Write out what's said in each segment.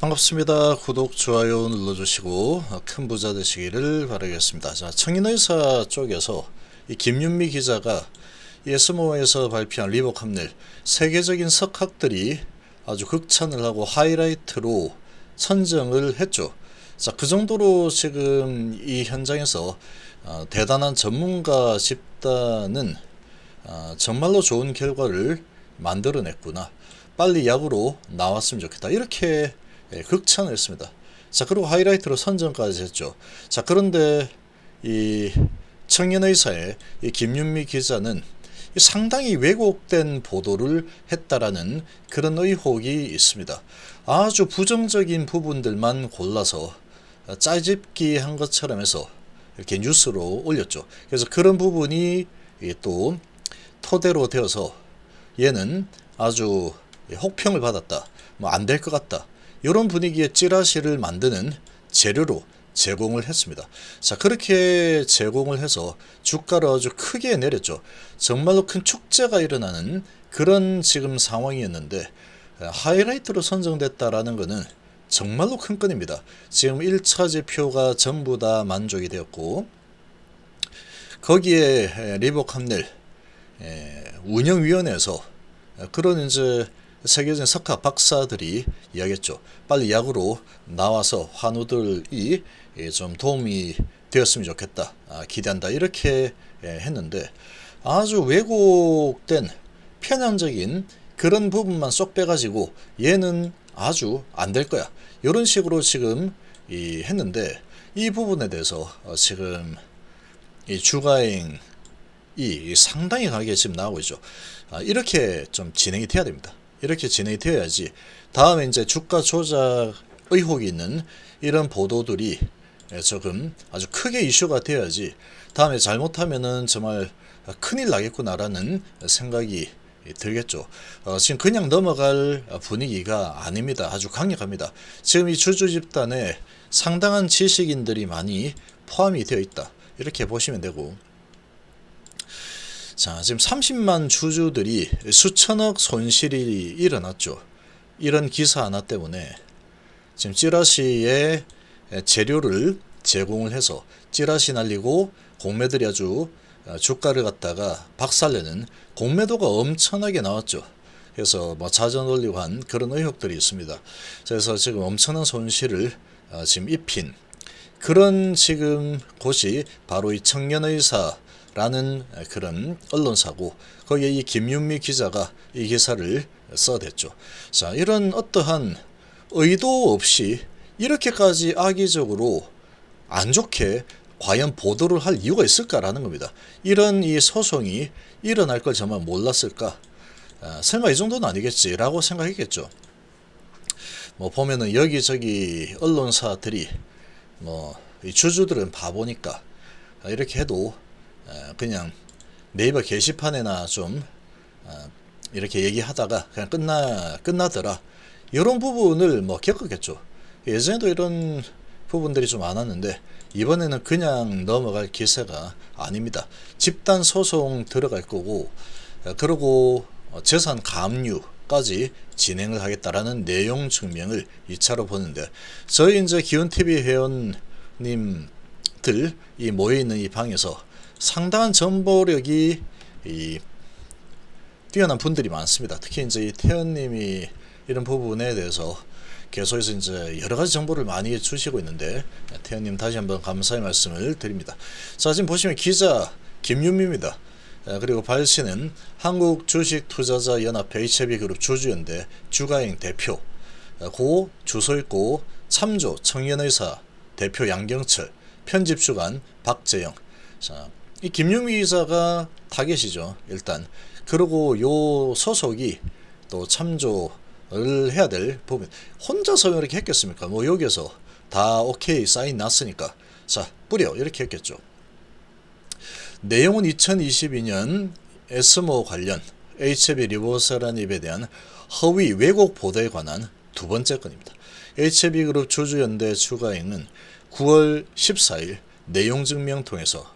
반갑습니다. 구독, 좋아요 눌러주시고 큰 부자 되시기를 바라겠습니다. 자, 청인의사 쪽에서 이 김윤미 기자가 예스모에서 발표한 리복 합릴 세계적인 석학들이 아주 극찬을 하고 하이라이트로 선정을 했죠. 자, 그 정도로 지금 이 현장에서 대단한 전문가 집단은 정말로 좋은 결과를 만들어냈구나. 빨리 야구로 나왔으면 좋겠다. 이렇게 극찬을 했습니다. 자, 그리고 하이라이트로 선정까지 했죠. 자, 그런데 이 청년의사의 이 김윤미 기자는 상당히 왜곡된 보도를 했다라는 그런 의혹이 있습니다. 아주 부정적인 부분들만 골라서 짜집기 한 것처럼 해서 이렇게 뉴스로 올렸죠. 그래서 그런 부분이 또 토대로 되어서 얘는 아주 혹평을 받았다. 뭐 안 될 것 같다. 이런 분위기의 찌라시를 만드는 재료로 제공을 했습니다. 자, 그렇게 제공을 해서 주가를 아주 크게 내렸죠. 정말로 큰 축제가 일어나는 그런 지금 상황이었는데 하이라이트로 선정됐다라는 것은 정말로 큰 건입니다. 지금 1차 지표가 전부 다 만족이 되었고 거기에 리복 합릴 운영위원회에서 그런 이제 세계적인 석학 박사들이 이야기했죠. 빨리 야구로 나와서 환우들이 좀 도움이 되었으면 좋겠다. 기대한다. 이렇게 했는데 아주 왜곡된 편향적인 그런 부분만 쏙 빼가지고 얘는 아주 안 될 거야. 이런 식으로 지금 했는데 이 부분에 대해서 지금 이 주가행이 상당히 강하게 지금 나오고 있죠. 이렇게 좀 진행이 돼야 됩니다. 이렇게 진행이 되어야지 다음에 이제 주가 조작 의혹이 있는 이런 보도들이 조금 아주 크게 이슈가 되어야지 다음에 잘못하면은 정말 큰일 나겠구나라는 생각이 들겠죠. 지금 그냥 넘어갈 분위기가 아닙니다. 아주 강력합니다. 지금 이 주주 집단에 상당한 지식인들이 많이 포함이 되어 있다. 이렇게 보시면 되고, 자, 지금 30만 주주들이 수천억 손실이 일어났죠. 이런 기사 하나 때문에 지금 찌라시에 재료를 제공을 해서 찌라시 날리고 공매들이 아주 주가를 갖다가 박살내는 공매도가 엄청나게 나왔죠. 그래서 뭐 자전 올리고 한 그런 의혹들이 있습니다. 그래서 지금 엄청난 손실을 지금 입힌 그런 지금 곳이 바로 이 청년의사라는 그런 언론사고 거기에 이 김윤미 기자가 이 기사를 써댔죠. 자, 이런 어떠한 의도 없이 이렇게까지 악의적으로 안 좋게 과연 보도를 할 이유가 있을까라는 겁니다. 이런 이 소송이 일어날 걸 정말 몰랐을까? 설마 이 정도는 아니겠지라고 생각했겠죠. 뭐 보면은 여기저기 언론사들이 뭐 이 주주들은 바보니까 이렇게 해도 그냥 네이버 게시판에나 좀 이렇게 얘기하다가 그냥 끝나더라. 이런 부분을 뭐 겪었겠죠. 예전에도 이런 부분들이 좀 많았는데 이번에는 그냥 넘어갈 기세가 아닙니다. 집단 소송 들어갈 거고 그리고 재산 감류까지 진행을 하겠다라는 내용 증명을 2차로 보는데 저희 이제 기온TV 회원님들 이 모여있는 이 방에서 상당한 정보력이 뛰어난 분들이 많습니다. 특히 이제 이 태연님이 이런 부분에 대해서 계속해서 이제 여러 가지 정보를 많이 주시고 있는데 태연님 다시 한번 감사의 말씀을 드립니다. 자, 지금 보시면 기자 김윤미입니다. 그리고 발신은 한국주식투자자연합회 HB그룹 주주연대 주가행 대표, 고 주소 있고 참조 청년의사 대표 양경철, 편집주간 박재영. 자, 이 김윤미 기자가 타겟이죠. 일단 그리고 요 소속이 또 참조를 해야 될 부분 혼자서 이렇게 했겠습니까? 뭐 여기서 다 오케이 사인 났으니까 자 뿌려 이렇게 했겠죠. 내용은 2022년 에스모 관련 HB 리버설한입에 대한 허위 왜곡 보도에 관한 두 번째 건입니다. HB그룹 주주연대 주가행은 9월 14일 내용 증명 통해서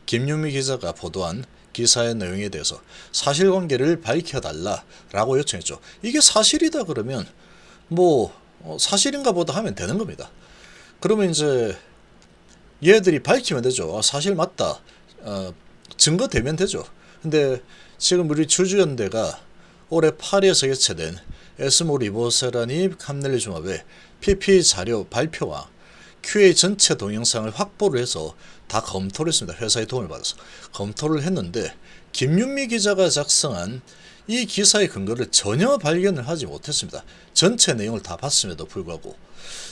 김윤미 기자가 보도한 기사의 내용에 대해서 사실관계를 밝혀달라라고 요청했죠. 이게 사실이다 그러면 뭐 사실인가 보다 하면 되는 겁니다. 그러면 이제 얘들이 밝히면 되죠. 사실 맞다. 증거 되면 되죠. 근데 지금 우리 주주연대가 올해 파리에서 개최된 에스모 리보세라니 감넬리줌합의 PP 자료 발표와 QA 전체 동영상을 확보를 해서 다 검토를 했습니다. 회사의 도움을 받아서 검토를 했는데 김윤미 기자가 작성한 이 기사의 근거를 전혀 발견을 하지 못했습니다. 전체 내용을 다 봤음에도 불구하고.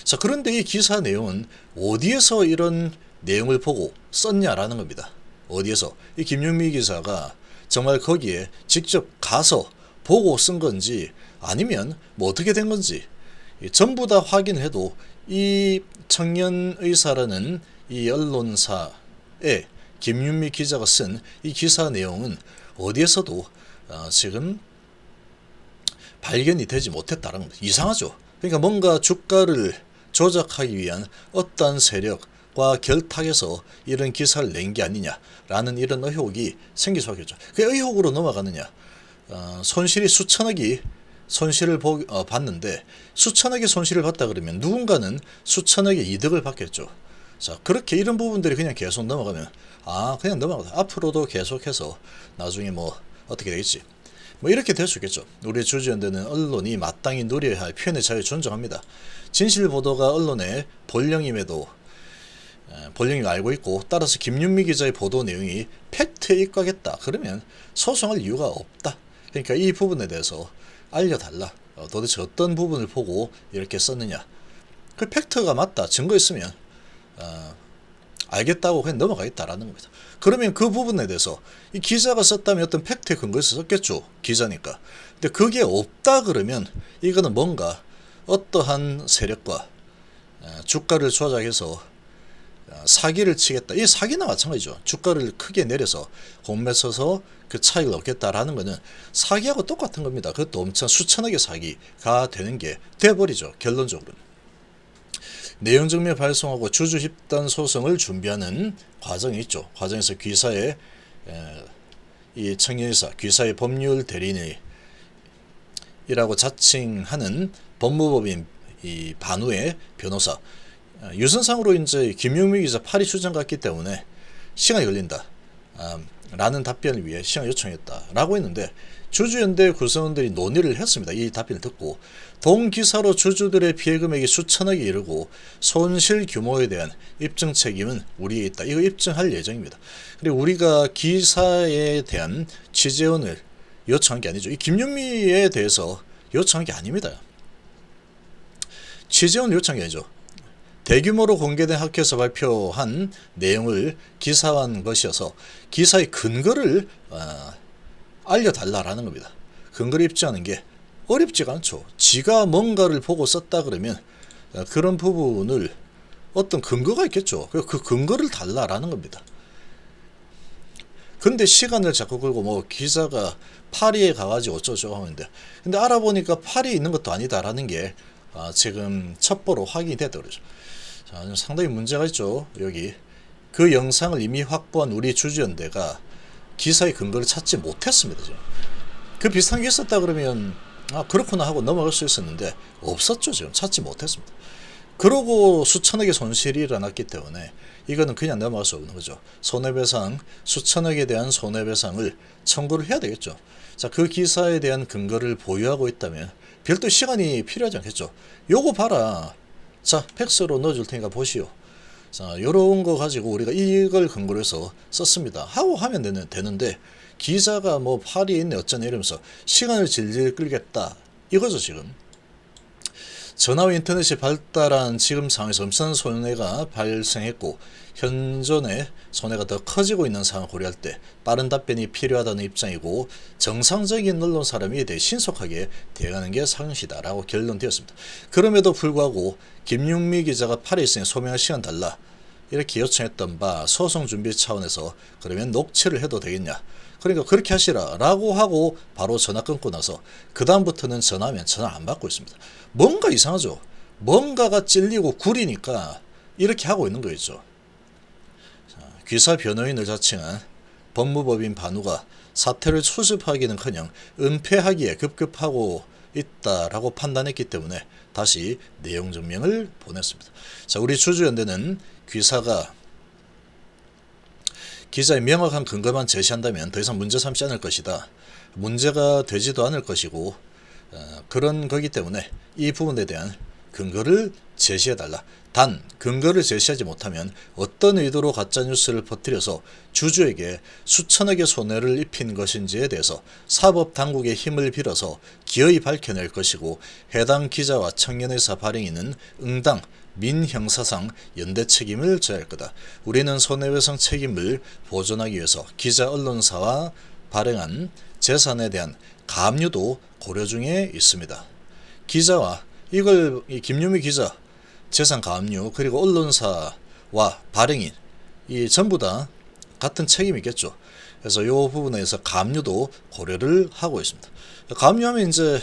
자, 그런데 이 기사 내용은 어디에서 이런 내용을 보고 썼냐라는 겁니다. 어디에서? 이 김윤미 기자가 정말 거기에 직접 가서 보고 쓴 건지 아니면 뭐 어떻게 된 건지 전부 다 확인해도 이 청년의사라는 이 언론사에 김윤미 기자가 쓴 이 기사 내용은 어디에서도 지금 발견이 되지 못했다는 겁니다. 이상하죠. 그러니까 뭔가 주가를 조작하기 위한 어떠한 세력과 결탁해서 이런 기사를 낸 게 아니냐라는 이런 의혹이 생길 수밖에 없죠. 그 의혹으로 넘어가느냐. 손실이 수천억이 손실을 봤는데 수천억의 손실을 봤다 그러면 누군가는 수천억의 이득을 받겠죠. 자, 그렇게 이런 부분들이 그냥 계속 넘어가면 그냥 넘어가다 앞으로도 계속해서 나중에 뭐 어떻게 되겠지 뭐 이렇게 될 수 있겠죠. 우리 주주연대는 언론이 마땅히 누려야 할 표현의 자유 존중합니다. 진실 보도가 언론의 본령임에도 본령이 알고 있고 따라서 김윤미 기자의 보도 내용이 팩트에 입각했다 그러면 소송할 이유가 없다. 그러니까 이 부분에 대해서 알려달라. 도대체 어떤 부분을 보고 이렇게 썼느냐. 그 팩트가 맞다. 증거 있으면 알겠다고 그냥 넘어가겠다라는 겁니다. 그러면 그 부분에 대해서 이 기자가 썼다면 어떤 팩트에 근거해서 썼겠죠. 기자니까. 근데 그게 없다 그러면 이거는 뭔가 어떠한 세력과 주가를 조작해서 사기를 치겠다. 이 사기나 마찬가지죠. 주가를 크게 내려서 공매 서서 그 차익을 얻겠다라는 것은 사기하고 똑같은 겁니다. 그것도 엄청 수천억의 사기가 되는 게 돼버리죠. 결론적으로는. 내용 증명 발송하고 주주 집단 소송을 준비하는 과정이 있죠. 과정에서 귀사의 이 청년의사, 귀사의 법률 대리인이라고 자칭하는 법무법인 이 반우의 변호사 유선상으로 이제 김용미 기자 파리 출장 갔기 때문에 시간이 걸린다. 라는 답변을 위해 시간 요청했다라고 했는데 주주연대 구성원들이 논의를 했습니다. 이 답변을 듣고 동기사로 주주들의 피해 금액이 수천억에 이르고 손실 규모에 대한 입증 책임은 우리에 있다. 이거 입증할 예정입니다. 그리고 우리가 기사에 대한 취재원을 요청한 게 아니죠. 이 김윤미에 대해서 요청한 게 아닙니다. 취재원을 요청한 게 아니죠. 대규모로 공개된 학회에서 발표한 내용을 기사화한 것이어서 기사의 근거를 알려달라라는 겁니다. 근거를 입증하는 게 어렵지가 않죠. 지가 뭔가를 보고 썼다 그러면 그런 부분을 어떤 근거가 있겠죠. 그 근거를 달라라는 겁니다. 근데 시간을 자꾸 끌고 뭐 기자가 파리에 가가지고 어쩌고 하는데 근데 알아보니까 파리에 있는 것도 아니다라는 게 지금 첩보로 확인이 됐다 그러죠. 자, 상당히 문제가 있죠. 여기 그 영상을 이미 확보한 우리 주주연대가 기사의 근거를 찾지 못했습니다. 지금. 그 비슷한 게 있었다 그러면 그렇구나 하고 넘어갈 수 있었는데 없었죠. 지금 찾지 못했습니다. 그러고 수천억의 손실이 일어났기 때문에 이거는 그냥 넘어갈 수 없는 거죠. 손해배상 수천억에 대한 손해배상을 청구를 해야 되겠죠. 자, 그 기사에 대한 근거를 보유하고 있다면 별도 시간이 필요하지 않겠죠. 요거 봐라. 자, 팩스로 넣어줄 테니까 보시오. 자, 요런 거 가지고 우리가 이걸 근거로 해서 썼습니다. 하고 하면 되는데 기자가 뭐 파리에 있네 어쩌네 이러면서 시간을 질질 끌겠다. 이거죠 지금. 전화와 인터넷이 발달한 지금 상황에서 엄청난 손해가 발생했고 현존의 손해가 더 커지고 있는 상황을 고려할 때 빠른 답변이 필요하다는 입장이고 정상적인 언론 사람에 대해 신속하게 대응하는 게 상식이다라고 결론되었습니다. 그럼에도 불구하고 김윤미 기자가 파리에 있으니 소명할 시간 달라 이렇게 요청했던 바 소송 준비 차원에서 그러면 녹취를 해도 되겠냐. 그러니까 그렇게 하시라 라고 하고 바로 전화 끊고 나서 그 다음부터는 전화하면 전화 안 받고 있습니다. 뭔가 이상하죠. 뭔가가 찔리고 구리니까 이렇게 하고 있는 거였죠. 귀사 변호인을 자칭한 법무법인 반우가 사태를 수습하기는커녕 은폐하기에 급급하고 있다라고 판단했기 때문에 다시 내용 증명을 보냈습니다. 자, 우리 주주연대는 귀사가 기자의 명확한 근거만 제시한다면 더 이상 문제 삼지 않을 것이다. 문제가 되지도 않을 것이고 그런 거기 때문에 이 부분에 대한 근거를 제시해달라. 단 근거를 제시하지 못하면 어떤 의도로 가짜뉴스를 퍼뜨려서 주주에게 수천억의 손해를 입힌 것인지에 대해서 사법당국의 힘을 빌어서 기어이 밝혀낼 것이고 해당 기자와 청년의사 발행인은 응당 민형사상 연대 책임을 져야 할 거다. 우리는 손해배상 책임을 보존하기 위해서 기자 언론사와 발행한 재산에 대한 가압류도 고려 중에 있습니다. 기자와 이걸 김유미 기자 재산 가압류 그리고 언론사와 발행인 이 전부 다 같은 책임이겠죠. 그래서 이 부분에서 가압류도 고려를 하고 있습니다. 가압류하면 이제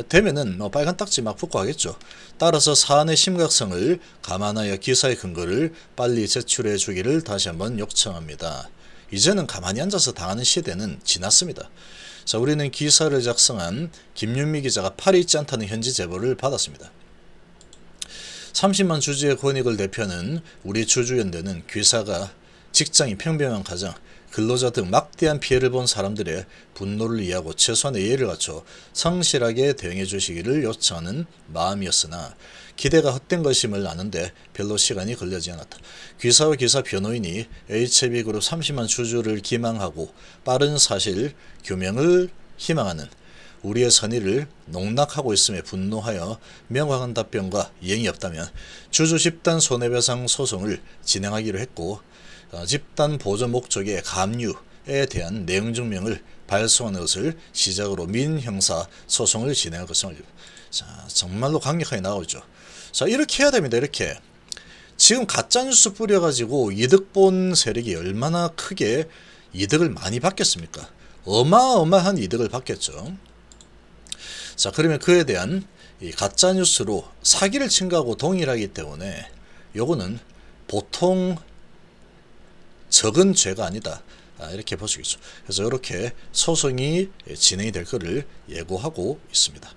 되면은 빨간 딱지 막 붙고 하겠죠. 따라서 사안의 심각성을 감안하여 기사의 근거를 빨리 제출해 주기를 다시 한번 요청합니다. 이제는 가만히 앉아서 당하는 시대는 지났습니다. 자, 우리는 기사를 작성한 김윤미 기자가 팔이 있지 않다는 현지 제보를 받았습니다. 30만 주주의 권익을 대표하는 우리 주주연대는 귀사가 직장이 평범한 가정, 근로자 등 막대한 피해를 본 사람들의 분노를 이해하고 최소한의 예의를 갖춰 성실하게 대응해 주시기를 요청하는 마음이었으나 기대가 헛된 것임을 아는데 별로 시간이 걸리지 않았다. 귀사와 기사 변호인이 HB그룹 30만 주주를 기망하고 빠른 사실 규명을 희망하는 우리의 선의를 농락하고 있음에 분노하여 명확한 답변과 이행이 없다면 주주 집단 손해배상 소송을 진행하기로 했고 집단 보존 목적의 가압류에 대한 내용 증명을 발송하는 것을 시작으로 민형사 소송을 진행할 것을 자, 정말로 강력하게 나오죠. 자, 이렇게 해야 됩니다. 이렇게 지금 가짜뉴스 뿌려가지고 이득 본 세력이 얼마나 크게 이득을 많이 받겠습니까? 어마어마한 이득을 받겠죠. 자, 그러면 그에 대한 이 가짜뉴스로 사기를 친 거하고 동일하기 때문에 요거는 보통 적은 죄가 아니다. 이렇게 볼 수 있죠. 그래서 이렇게 소송이 진행이 될 것을 예고하고 있습니다.